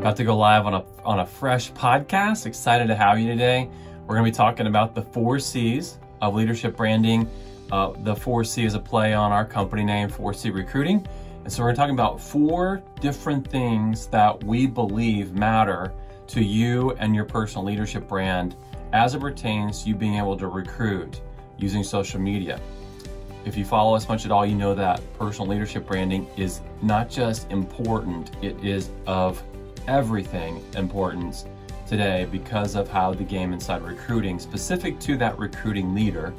About to go live on a fresh podcast. Excited to have you today. We're going to be talking about the 4 C's of leadership branding. The 4 C is a play on our company name, 4C Recruiting. And so we're talking about 4 different things that we believe matter to you and your personal leadership brand as it pertains to you being able to recruit using social media. If you follow us much at all, you know that personal leadership branding is not just important, it is of everything importance today because of how the game inside recruiting, specific to that recruiting leader,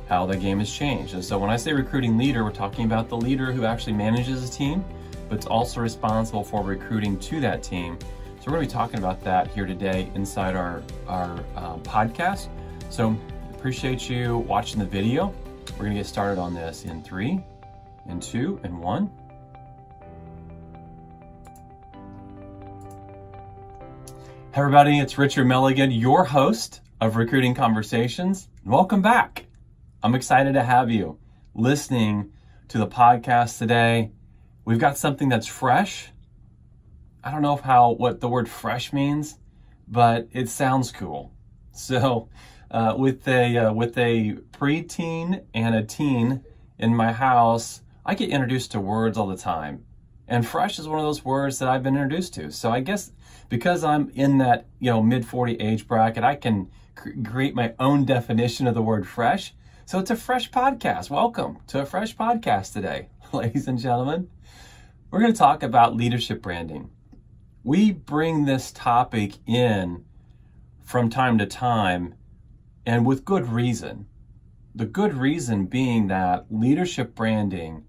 how the game has changed. And so when I say recruiting leader, we're talking about the leader who actually manages a team, but it's also responsible for recruiting to that team. So we're going to be talking about that here today inside our podcast. So appreciate you watching the video. We're going to get started on this in 3, in 2, and 1. Hey everybody, it's Richard Milligan, your host of Recruiting Conversations. Welcome back. I'm excited to have you listening to the podcast today. We've got something that's fresh. I don't know what the word fresh means, but it sounds cool. So with a preteen and a teen in my house, I get introduced to words all the time. And fresh is one of those words that I've been introduced to. So I guess because I'm in that mid-40 age bracket, I can create my own definition of the word fresh. So it's a fresh podcast. Welcome to a fresh podcast today, ladies and gentlemen. We're going to talk about leadership branding. We bring this topic in from time to time and with good reason. The good reason being that leadership branding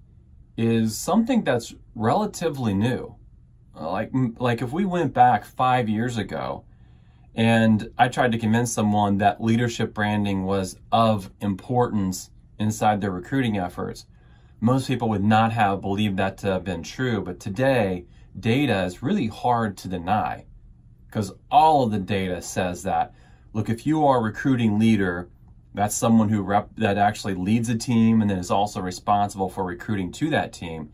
is something that's relatively new. Like if we went back 5 years ago and I tried to convince someone that leadership branding was of importance inside their recruiting efforts, most people would not have believed that to have been true. But today, data is really hard to deny because all of the data says that, look, if you are a recruiting leader, that's someone that actually leads a team and then is also responsible for recruiting to that team.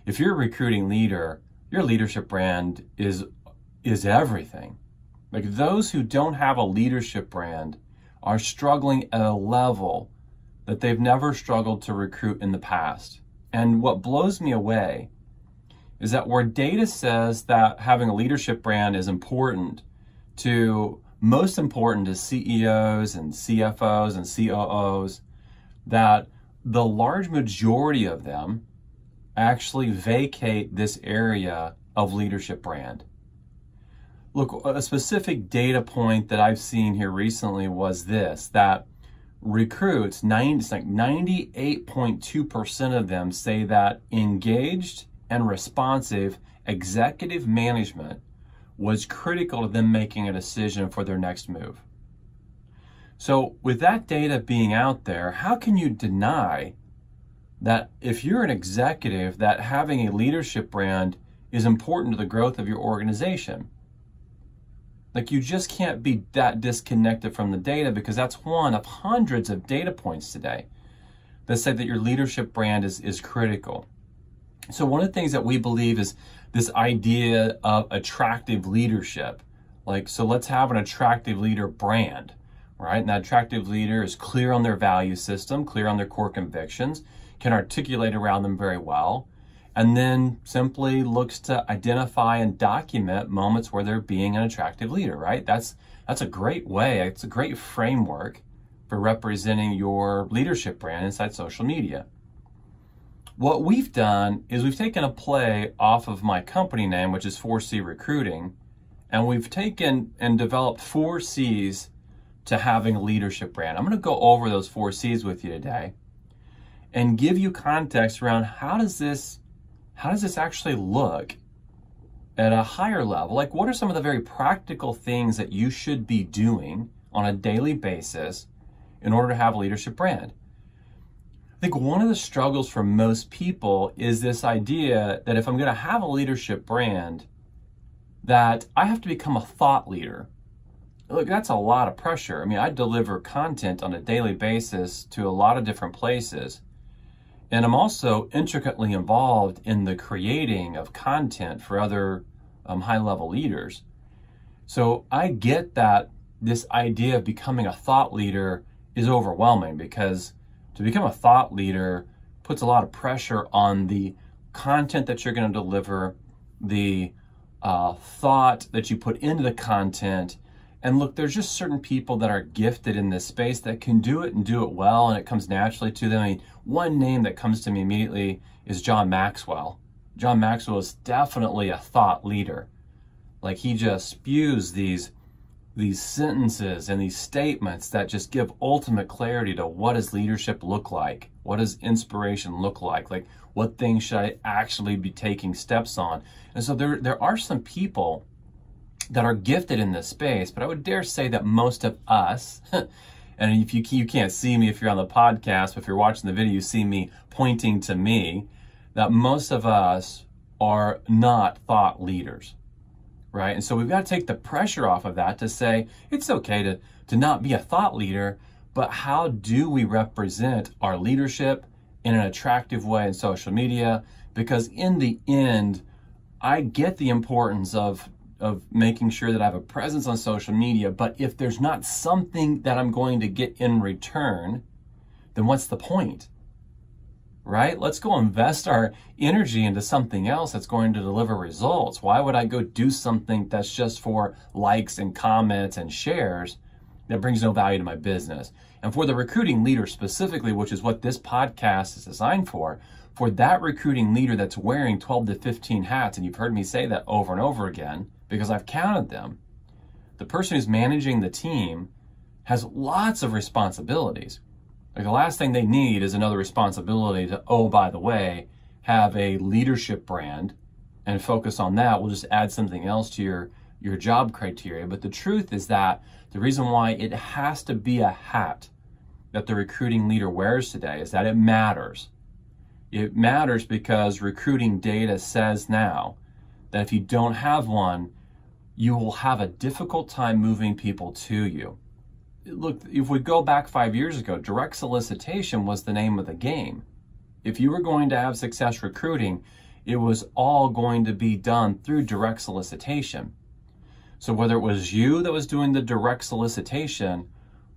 If you're a recruiting leader, your leadership brand is everything. Like those who don't have a leadership brand are struggling at a level that they've never struggled to recruit in the past. And what blows me away is that where data says that having a leadership brand is most important to CEOs and CFOs and COOs, that the large majority of them actually vacate this area of leadership brand. Look, a specific data point that I've seen here recently was this, that recruits, 98.2% of them say that engaged and responsive executive management was critical to them making a decision for their next move. So with that data being out there, how can you deny that if you're an executive, that having a leadership brand is important to the growth of your organization? Like you just can't be that disconnected from the data because that's one of hundreds of data points today that say that your leadership brand is critical. So one of the things that we believe is this idea of attractive leadership. So let's have an attractive leader brand, right? And that attractive leader is clear on their value system, clear on their core convictions, can articulate around them very well, and then simply looks to identify and document moments where they're being an attractive leader, right? That's a great way, it's a great framework for representing your leadership brand inside social media. What we've done is we've taken a play off of my company name, which is 4C Recruiting, and we've taken and developed 4 C's to having a leadership brand. I'm going to go over those 4 C's with you today and give you context around how does this actually look at a higher level? Like what are some of the very practical things that you should be doing on a daily basis in order to have a leadership brand? I think one of the struggles for most people is this idea that if I'm going to have a leadership brand, that I have to become a thought leader. Look, that's a lot of pressure. I mean, I deliver content on a daily basis to a lot of different places. And I'm also intricately involved in the creating of content for other high-level leaders. So I get that this idea of becoming a thought leader is overwhelming, because to become a thought leader puts a lot of pressure on the content that you're going to deliver, the thought that you put into the content. And look, there's just certain people that are gifted in this space that can do it and do it well, and it comes naturally to them. I mean, one name that comes to me immediately is John Maxwell. John Maxwell is definitely a thought leader. Like, he just spews these sentences and these statements that just give ultimate clarity to what does leadership look like? What does inspiration look like? Like, what things should I actually be taking steps on? And so there are some people that are gifted in this space, but I would dare say that most of us, and if you can't see me if you're on the podcast, but if you're watching the video, you see me pointing to me, that most of us are not thought leaders, right? And so we've got to take the pressure off of that to say, it's okay to not be a thought leader, but how do we represent our leadership in an attractive way in social media? Because in the end, I get the importance of making sure that I have a presence on social media, but if there's not something that I'm going to get in return, then what's the point, right? Let's go invest our energy into something else that's going to deliver results. Why would I go do something that's just for likes and comments and shares that brings no value to my business? And for the recruiting leader specifically, which is what this podcast is designed for that recruiting leader that's wearing 12 to 15 hats, and you've heard me say that over and over again, because I've counted them. The person who's managing the team has lots of responsibilities. Like, the last thing they need is another responsibility to, oh, by the way, have a leadership brand and focus on that. We'll just add something else to your job criteria. But the truth is that the reason why it has to be a hat that the recruiting leader wears today is that it matters. It matters because recruiting data says now that if you don't have one, you will have a difficult time moving people to you. Look, if we go back 5 years ago, direct solicitation was the name of the game. If you were going to have success recruiting, it was all going to be done through direct solicitation. So whether it was you that was doing the direct solicitation,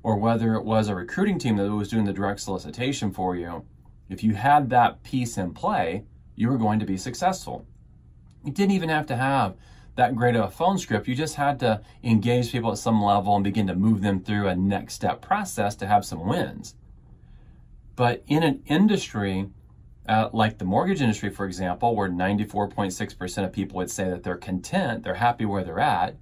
or whether it was a recruiting team that was doing the direct solicitation for you, if you had that piece in play, you were going to be successful. You didn't even have to have that great of a phone script. You just had to engage people at some level and begin to move them through a next step process to have some wins. But in an industry like the mortgage industry, for example, where 94.6% of people would say that they're content, they're happy where they're at,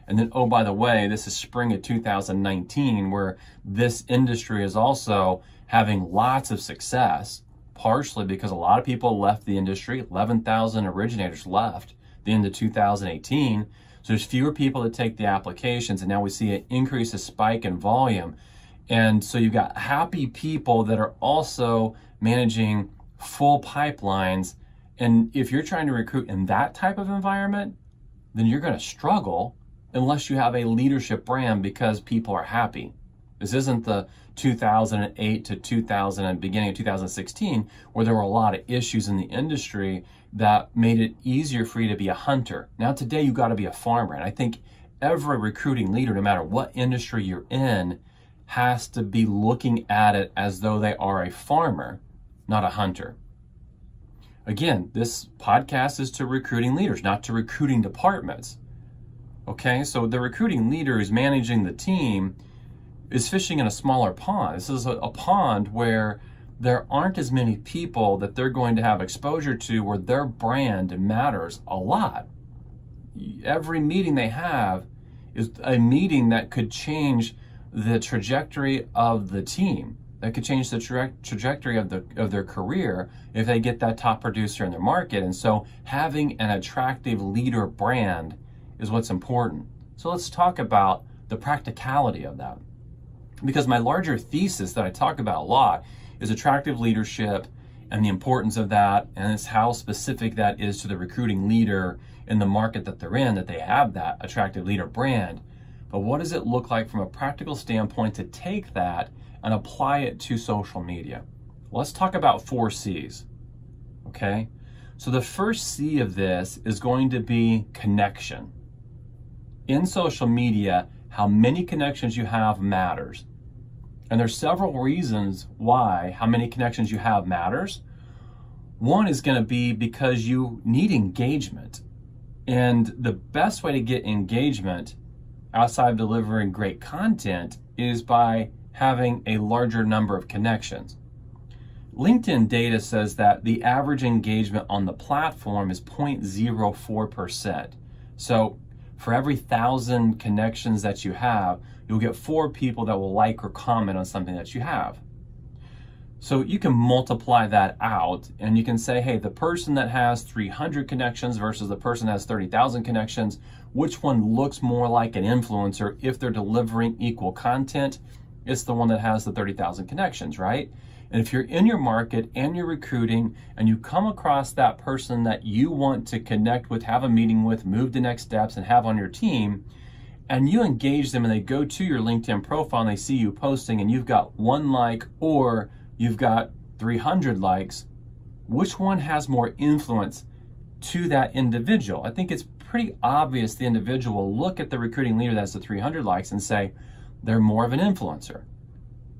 and then, oh, by the way, this is spring of 2019, where this industry is also having lots of success, partially because a lot of people left the industry. 11,000 originators left at the end of 2018. So there's fewer people that take the applications, and now we see an increase, a spike in volume. And so you've got happy people that are also managing full pipelines. And if you're trying to recruit in that type of environment, then you're going to struggle unless you have a leadership brand, because people are happy. This isn't the 2008 to 2000 and beginning of 2016 where there were a lot of issues in the industry that made it easier for you to be a hunter. Now today you've got to be a farmer. And I think every recruiting leader, no matter what industry you're in, has to be looking at it as though they are a farmer, not a hunter. Again, this podcast is to recruiting leaders, not to recruiting departments. Okay, so the recruiting leader who's managing the team is fishing in a smaller pond. This is a pond where there aren't as many people that they're going to have exposure to, where their brand matters a lot. Every meeting they have is a meeting that could change the trajectory of the team, that could change the trajectory of their career if they get that top producer in their market. And so having an attractive leader brand is what's important. So let's talk about the practicality of that. Because my larger thesis that I talk about a lot is attractive leadership and the importance of that, and it's how specific that is to the recruiting leader in the market that they're in, that they have that attractive leader brand. But what does it look like from a practical standpoint to take that and apply it to social media? Let's talk about 4 C's, okay? So the first C of this is going to be connection. In social media, how many connections you have matters. And there's several reasons why how many connections you have matters. One is going to be because you need engagement. And the best way to get engagement outside of delivering great content is by having a larger number of connections. LinkedIn data says that the average engagement on the platform is 0.04%. So for every 1,000 connections that you have, you'll get 4 people that will like or comment on something that you have. So you can multiply that out and you can say, hey, the person that has 300 connections versus the person that has 30,000 connections, which one looks more like an influencer if they're delivering equal content? It's the one that has the 30,000 connections, right? And if you're in your market and you're recruiting and you come across that person that you want to connect with, have a meeting with, move to next steps and have on your team, and you engage them and they go to your LinkedIn profile and they see you posting and you've got 1 like or you've got 300 likes, which one has more influence to that individual? I think it's pretty obvious the individual will look at the recruiting leader that has the 300 likes and say, they're more of an influencer,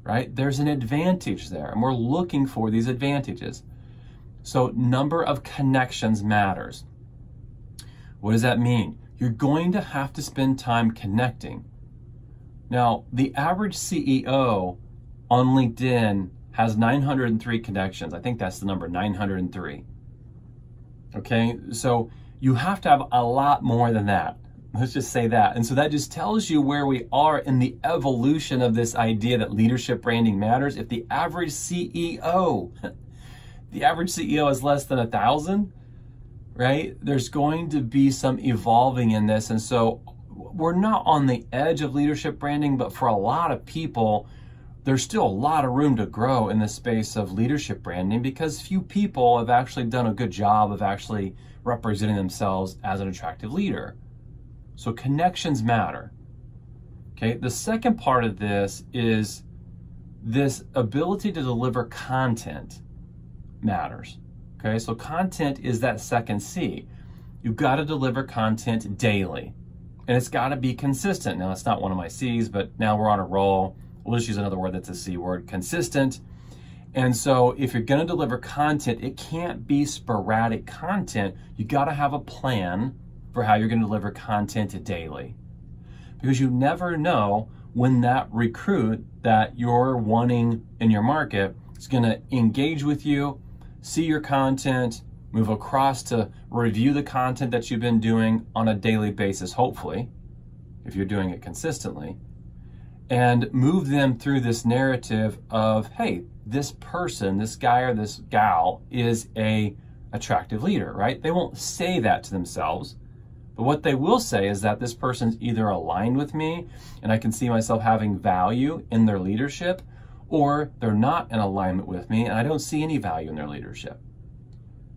right? There's an advantage there, and we're looking for these advantages. So number of connections matters. What does that mean? You're going to have to spend time connecting. Now, the average CEO on LinkedIn has 903 connections. I think that's the number, 903. Okay, so you have to have a lot more than that. Let's just say that. And so that just tells you where we are in the evolution of this idea that leadership branding matters. If the average CEO is less than 1,000, right? There's going to be some evolving in this. And so we're not on the edge of leadership branding, but for a lot of people, there's still a lot of room to grow in the space of leadership branding because few people have actually done a good job of actually representing themselves as an attractive leader. So connections matter. Okay, the second part of this is this ability to deliver content matters. Okay, so content is that second C. You've got to deliver content daily, and it's got to be consistent. Now, it's not one of my C's, but now we're on a roll. We'll just use another word that's a C word, consistent. And so if you're going to deliver content, it can't be sporadic content. You got to have a plan for how you're going to deliver content daily. Because you never know when that recruit that you're wanting in your market is going to engage with you, see your content, move across to review the content that you've been doing on a daily basis, hopefully, if you're doing it consistently, and move them through this narrative of, hey, this person, this guy or this gal is a attractive leader, right? They won't say that to themselves, but what they will say is that this person's either aligned with me and I can see myself having value in their leadership, or they're not in alignment with me and I don't see any value in their leadership.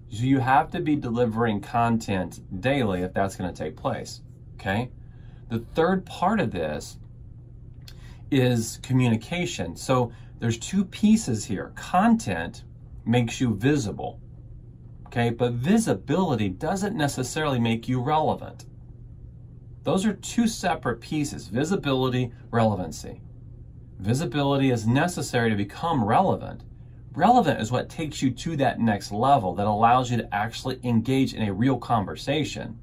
So you have to be delivering content daily if that's going to take place, okay? The third part of this is communication. So there's 2 pieces here. Content makes you visible, okay? But visibility doesn't necessarily make you relevant. Those are 2 separate pieces, visibility, relevancy. Visibility is necessary to become relevant. Relevant is what takes you to that next level that allows you to actually engage in a real conversation.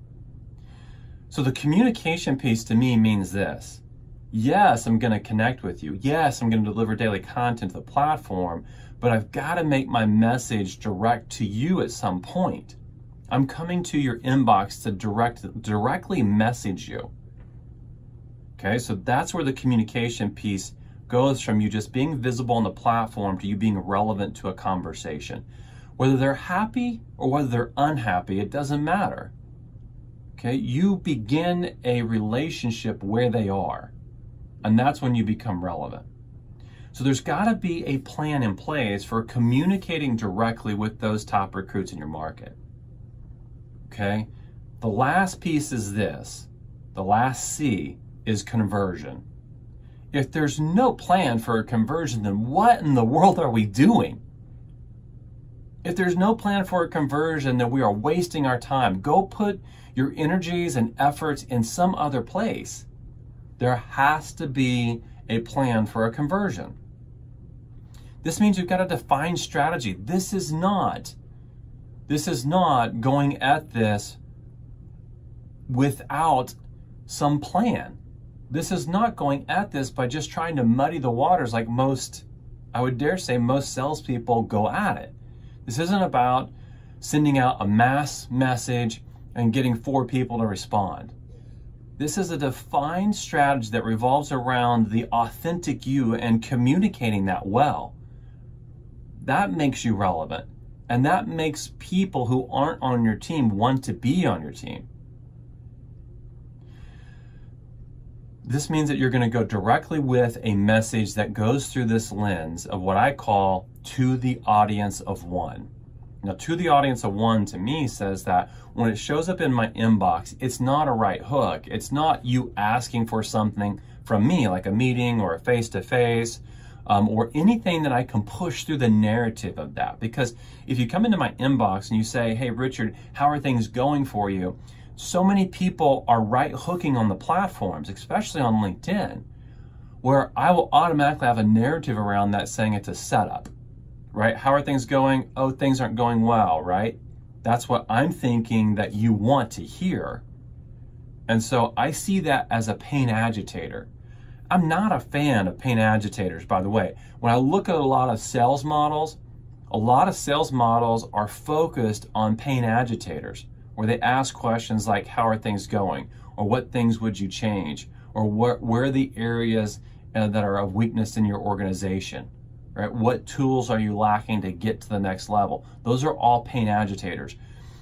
So the communication piece to me means this. Yes, I'm going to connect with you. Yes, I'm going to deliver daily content to the platform, but I've got to make my message direct to you at some point. I'm coming to your inbox to directly message you. Okay, so that's where the communication piece goes from you just being visible on the platform to you being relevant to a conversation. Whether they're happy or whether they're unhappy, it doesn't matter. Okay, you begin a relationship where they are, and that's when you become relevant. So there's got to be a plan in place for communicating directly with those top recruits in your market. Okay, the last piece is this. The last C is conversion. If there's no plan for a conversion, then what in the world are we doing? If there's no plan for a conversion, then we are wasting our time. Go put your energies and efforts in some other place. There has to be a plan for a conversion. This means you've got to define strategy. This is not going at this without some plan. This is not going at this by just trying to muddy the waters like most, I would dare say, most salespeople go at it. This isn't about sending out a mass message and getting 4 people to respond. This is a defined strategy that revolves around the authentic you and communicating that well. That makes you relevant, and that makes people who aren't on your team want to be on your team. This means that you're going to go directly with a message that goes through this lens of what I call to the audience of one. Now, to the audience of one to me says that when it shows up in my inbox, it's not a right hook. It's not you asking for something from me, like a meeting or a face-to-face, or anything that I can push through the narrative of that. Because if you come into my inbox and you say, hey, Richard, how are things going for you? So many people are right hooking on the platforms, especially on LinkedIn, where I will automatically have a narrative around that saying it's a setup, right? How are things going? Oh, things aren't going well, right? That's what I'm thinking that you want to hear. And so I see that as a pain agitator. I'm not a fan of pain agitators, by the way. When I look at a lot of sales models are focused on pain agitators, where they ask questions like, how are things going? Or what things would you change? Or where are the areas that are of weakness in your organization? Right? What tools are you lacking to get to the next level? Those are all pain agitators.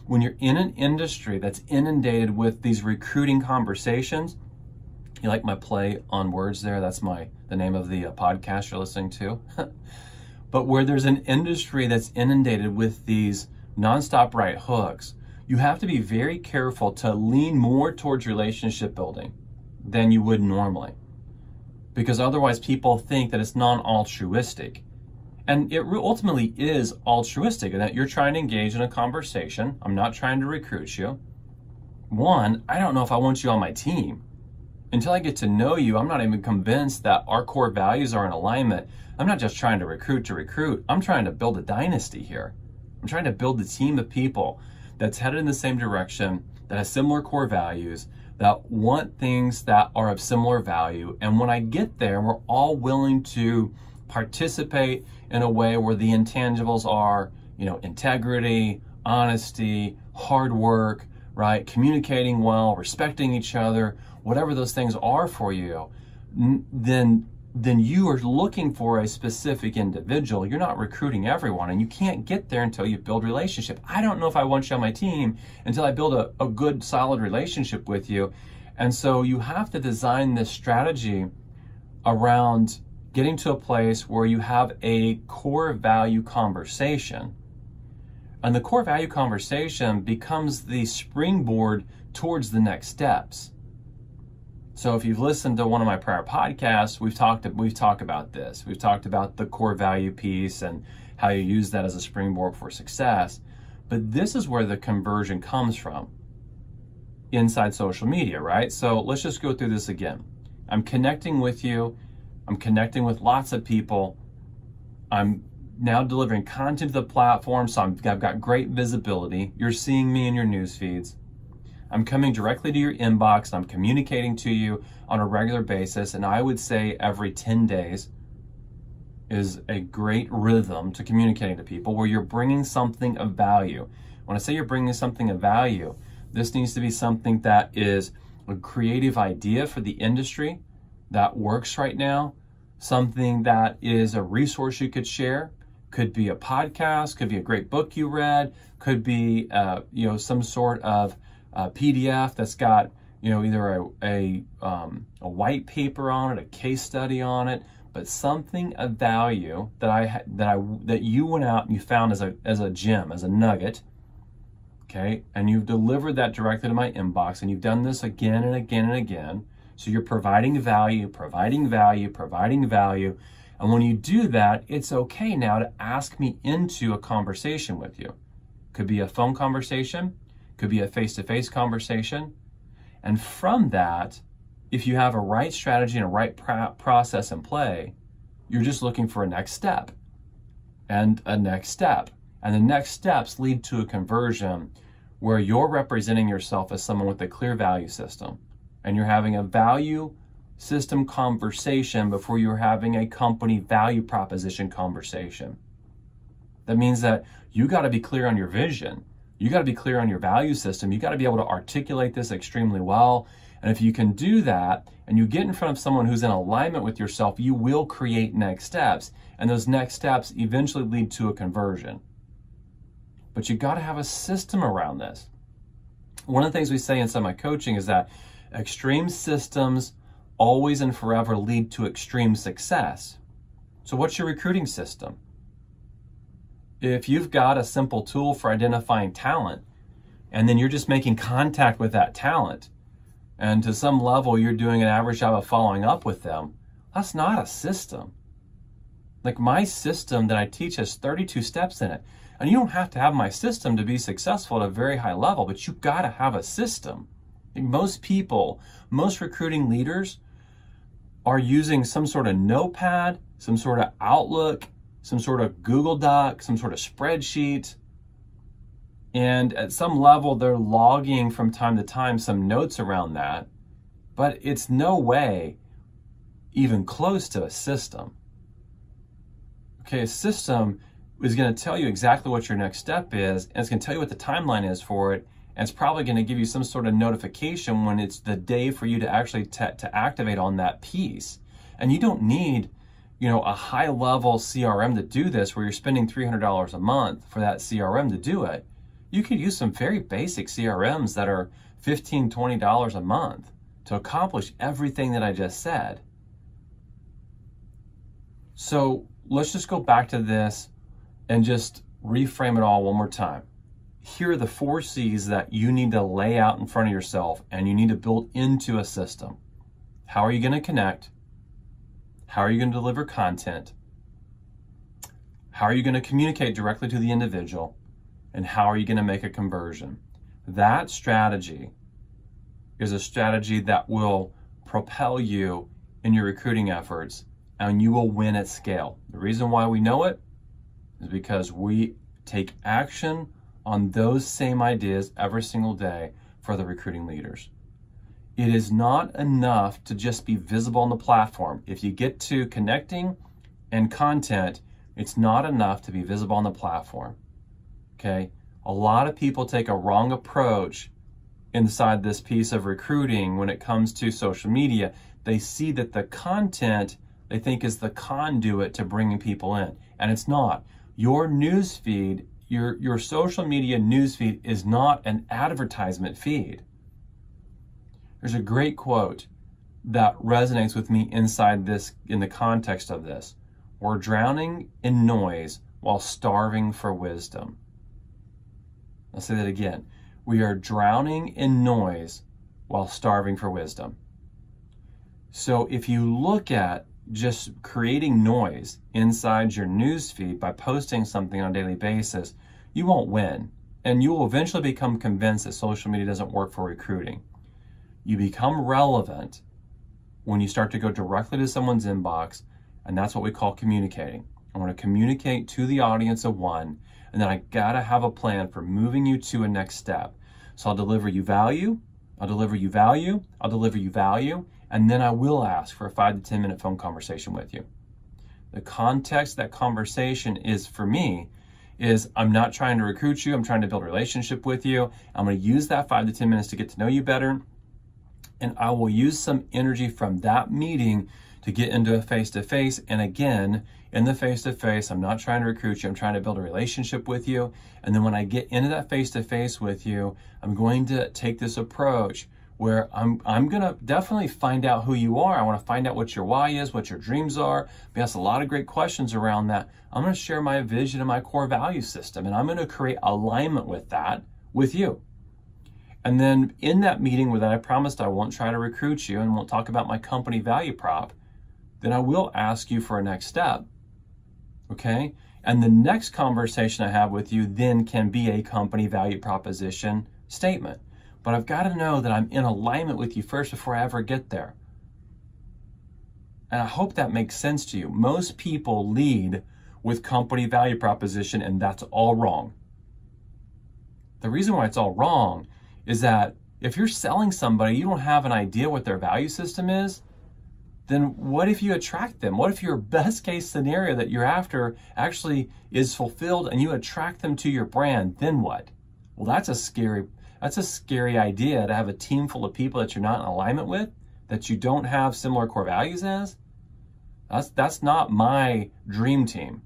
When you're in an industry that's inundated with these recruiting conversations, you like my play on words there? That's the name of the podcast you're listening to. But where there's an industry that's inundated with these nonstop right hooks, you have to be very careful to lean more towards relationship building than you would normally. Because otherwise people think that it's non-altruistic. And it ultimately is altruistic in that you're trying to engage in a conversation. I'm not trying to recruit you. One, I don't know if I want you on my team. Until I get to know you, I'm not even convinced that our core values are in alignment. I'm not just trying to recruit. I'm trying to build a dynasty here. I'm trying to build a team of people that's headed in the same direction, that has similar core values, that want things that are of similar value. And when I get there, we're all willing to participate in a way where the intangibles are, integrity, honesty, hard work, right? Communicating well, respecting each other, whatever those things are for you, then you are looking for a specific individual. You're not recruiting everyone, and you can't get there until you build relationship. I don't know if I want you on my team until I build a good, solid relationship with you. And so you have to design this strategy around getting to a place where you have a core value conversation. And the core value conversation becomes the springboard towards the next steps. So if you've listened to one of my prior podcasts, we've talked about this. We've talked about the core value piece and how you use that as a springboard for success. But this is where the conversion comes from inside social media, right? So let's just go through this again. I'm connecting with you. I'm connecting with lots of people. I'm now delivering content to the platform, so I've got great visibility. You're seeing me in your news feeds. I'm coming directly to your inbox and I'm communicating to you on a regular basis. And I would say every 10 days is a great rhythm to communicating to people where you're bringing something of value. When I say you're bringing something of value, this needs to be something that is a creative idea for the industry that works right now, something that is a resource you could share. Could be a podcast, could be a great book you read, could be some sort of PDF that's got either a white paper on it, a case study on it, but something of value that you went out and you found as a gem, as a nugget, okay, and you've delivered that directly to my inbox, and you've done this again and again and again. So you're providing value, And when you do that, it's okay now to ask me into a conversation with you. Could be a phone conversation, could be a face-to-face conversation. And from that, if you have a right strategy and a right process in play, you're just looking for a next step and a next step. And the next steps lead to a conversion where you're representing yourself as someone with a clear value system. And you're having a value system conversation before you're having a company value proposition conversation. That means that you got to be clear on your vision. You got to be clear on your value system. You got to be able to articulate this extremely well. And if you can do that and you get in front of someone who's in alignment with yourself, you will create next steps. And those next steps eventually lead to a conversion. But you got to have a system around this. One of the things we say inside my coaching is that extreme systems always and forever lead to extreme success. So what's your recruiting system? If you've got a simple tool for identifying talent, and then you're just making contact with that talent, and to some level you're doing an average job of following up with them, that's not a system. Like my system that I teach has 32 steps in it. And you don't have to have my system to be successful at a very high level, but you got to have a system. Most people, most recruiting leaders are using some sort of notepad, some sort of Outlook, some sort of Google Doc, some sort of spreadsheet. And at some level, they're logging from time to time some notes around that, but it's no way even close to a system. Okay, a system is going to tell you exactly what your next step is, and it's going to tell you what the timeline is for it, and it's probably going to give you some sort of notification when it's the day for you to actually to activate on that piece. And you don't need, a high-level CRM to do this where you're spending $300 a month for that CRM to do it. You could use some very basic CRMs that are $15, $20 a month to accomplish everything that I just said. So let's just go back to this and just reframe it all one more time. Here are the 4 C's that you need to lay out in front of yourself and you need to build into a system. How are you going to connect? How are you going to deliver content? How are you going to communicate directly to the individual? And how are you going to make a conversion? That strategy is a strategy that will propel you in your recruiting efforts, and you will win at scale. The reason why we know it is because we take action on those same ideas every single day for the recruiting leaders. It is not enough to just be visible on the platform. If you get to connecting and content, it's not enough to be visible on the platform. Okay? A lot of people take a wrong approach inside this piece of recruiting when it comes to social media. They see that the content they think is the conduit to bringing people in, and it's not. Your news feed, your social media news feed is not an advertisement feed. There's a great quote that resonates with me inside this, in the context of this. We're drowning in noise while starving for wisdom. I'll say that again. We are drowning in noise while starving for wisdom. So if you look at just creating noise inside your news feed by posting something on a daily basis, you won't win. And you will eventually become convinced that social media doesn't work for recruiting. You become relevant when you start to go directly to someone's inbox, and that's what we call communicating. I want to communicate to the audience of one, and then I gotta have a plan for moving you to a next step. So I'll deliver you value, I'll deliver you value, I'll deliver you value, and then I will ask for a 5 to 10 minute phone conversation with you. The context of that conversation is, for me, is I'm not trying to recruit you, I'm trying to build a relationship with you. I'm gonna use that 5 to 10 minutes to get to know you better, and I will use some energy from that meeting to get into a face-to-face. And again, in the face-to-face, I'm not trying to recruit you, I'm trying to build a relationship with you. And then when I get into that face-to-face with you, I'm going to take this approach where I'm going to definitely find out who you are. I want to find out what your why is, what your dreams are. We ask a lot of great questions around that. I'm going to share my vision and my core value system, and I'm going to create alignment with that with you. And then in that meeting where I promised I won't try to recruit you and won't talk about my company value prop, then I will ask you for a next step. Okay? And the next conversation I have with you then can be a company value proposition statement. But I've got to know that I'm in alignment with you first before I ever get there. And I hope that makes sense to you. Most people lead with company value proposition, and that's all wrong. The reason why it's all wrong is that if you're selling somebody, you don't have an idea what their value system is, then what if you attract them? What if your best case scenario that you're after actually is fulfilled and you attract them to your brand? Then what? Well, that's a scary idea, to have a team full of people that you're not in alignment with, that you don't have similar core values as. That's not my dream team.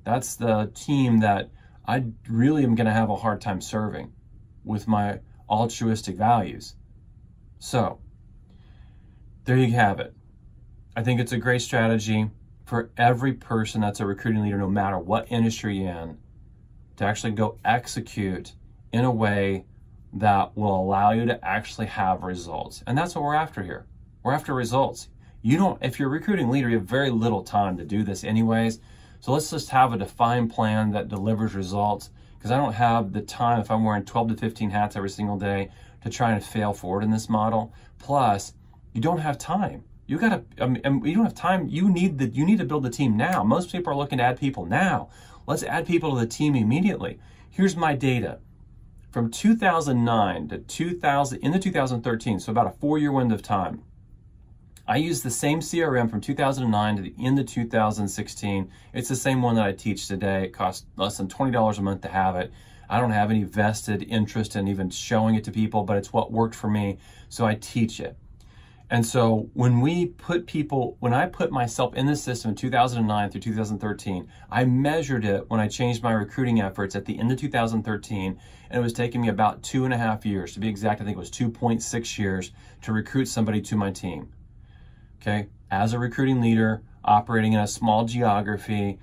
That's the team that I really am going to have a hard time serving with my altruistic values. So there you have it. I think it's a great strategy for every person that's a recruiting leader, no matter what industry you're in, to actually go execute in a way that will allow you to actually have results. And that's what we're after here. We're after results. If you're a recruiting leader, you have very little time to do this anyways. So let's just have a defined plan that delivers results, because I don't have the time, if I'm wearing 12 to 15 hats every single day, to try and fail forward in this model. Plus, you don't have time. You don't have time. You need to build the team now. Most people are looking to add people now. Let's add people to the team immediately. Here's my data. From 2009 to 2013, so about a 4-year window of time, I used the same CRM from 2009 to the end of 2016. It's the same one that I teach today. It costs less than $20 a month to have it. I don't have any vested interest in even showing it to people, but it's what worked for me, so I teach it. And so when I put myself in this system in 2009 through 2013, I measured it when I changed my recruiting efforts at the end of 2013, and it was taking me about 2.5 years. To be exact, I think it was 2.6 years to recruit somebody to my team. Okay, as a recruiting leader operating in a small geography,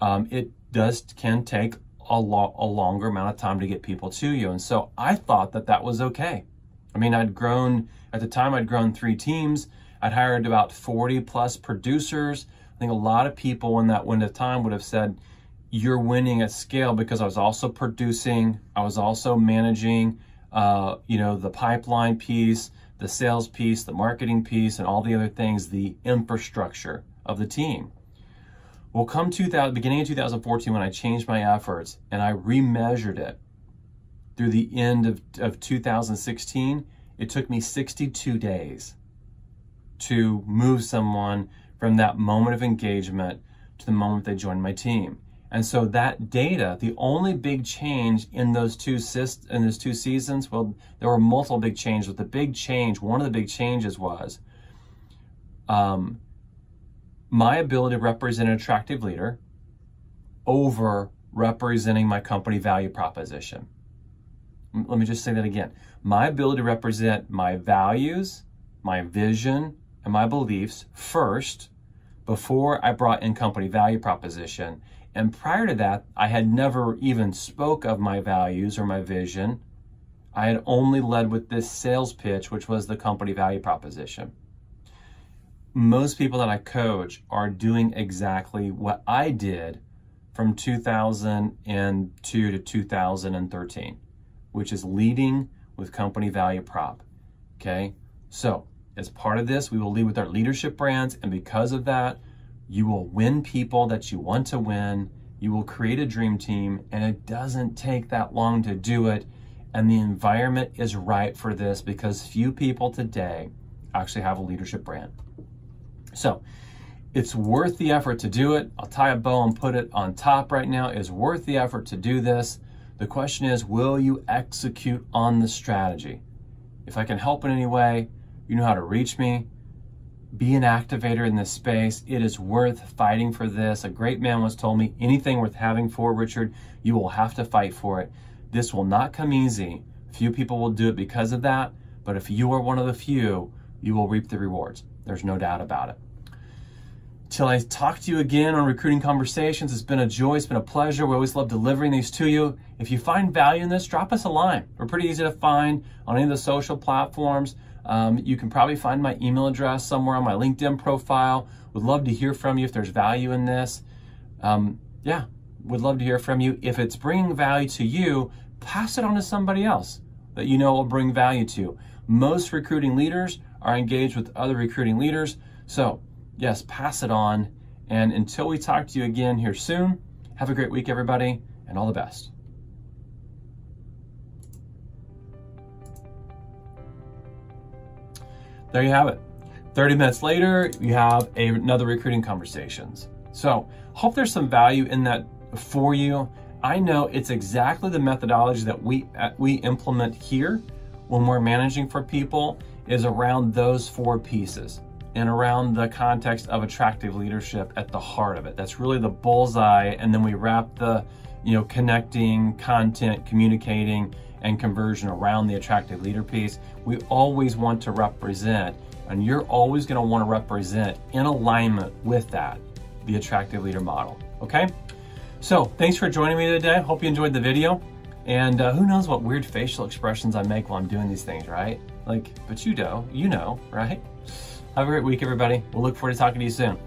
it can take a longer amount of time to get people to you. And so I thought that was okay. I mean, at the time I'd grown 3 teams. I'd hired about 40 plus producers. I think a lot of people in that window of time would have said, you're winning at scale, because I was also producing, I was also managing, the pipeline piece, the sales piece, the marketing piece, and all the other things, the infrastructure of the team. Well, beginning of 2014, when I changed my efforts and I remeasured it through the end of 2016, it took me 62 days to move someone from that moment of engagement to the moment they joined my team. And so that data, the only big change in those two seasons, well, there were multiple big changes, but one of the big changes was my ability to represent an attractive leader over representing my company value proposition. Let me just say that again. My ability to represent my values, my vision, and my beliefs first, before I brought in company value proposition. And prior to that, I had never even spoke of my values or my vision. I had only led with this sales pitch, which was the company value proposition. Most people that I coach are doing exactly what I did from 2002 to 2013, which is leading with company value prop. Okay, so as part of this, we will lead with our leadership brands, and because of that, you will win people that you want to win. You will create a dream team, and it doesn't take that long to do it. And the environment is right for this, because few people today actually have a leadership brand. So it's worth the effort to do it. I'll tie a bow and put it on top right now. It's worth the effort to do this. The question is, will you execute on the strategy? If I can help in any way, you know how to reach me. Be an activator in this space. It is worth fighting for this. A great man once told me, anything worth having for, Richard, you will have to fight for it. This will not come easy. Few people will do it because of that, but if you are one of the few, you will reap the rewards. There's no doubt about it. Till I talk to you again on Recruiting Conversations, it's been a joy, it's been a pleasure. We always love delivering these to you. If you find value in this, drop us a line. We're pretty easy to find on any of the social platforms. You can probably find my email address somewhere on my LinkedIn profile. Would love to hear from you if there's value in this. Yeah, would love to hear from you. If it's bringing value to you, pass it on to somebody else that you know will bring value to. Most recruiting leaders are engaged with other recruiting leaders. So yes, pass it on. And until we talk to you again here soon, have a great week, everybody, and all the best. There you have it. 30 minutes later, you have another recruiting conversations. So hope there's some value in that for you. I know it's exactly the methodology that we implement here when we're managing for people is around those 4 pieces and around the context of attractive leadership at the heart of it. That's really the bullseye. And then we wrap the, connecting, content, communicating, and conversion around the attractive leader piece. We always want to represent, and you're always going to want to represent in alignment with that, the attractive leader model. Okay? So thanks for joining me today. Hope you enjoyed the video. And who knows what weird facial expressions I make while I'm doing these things, right? But you know, right? Have a great week, everybody. We'll look forward to talking to you soon.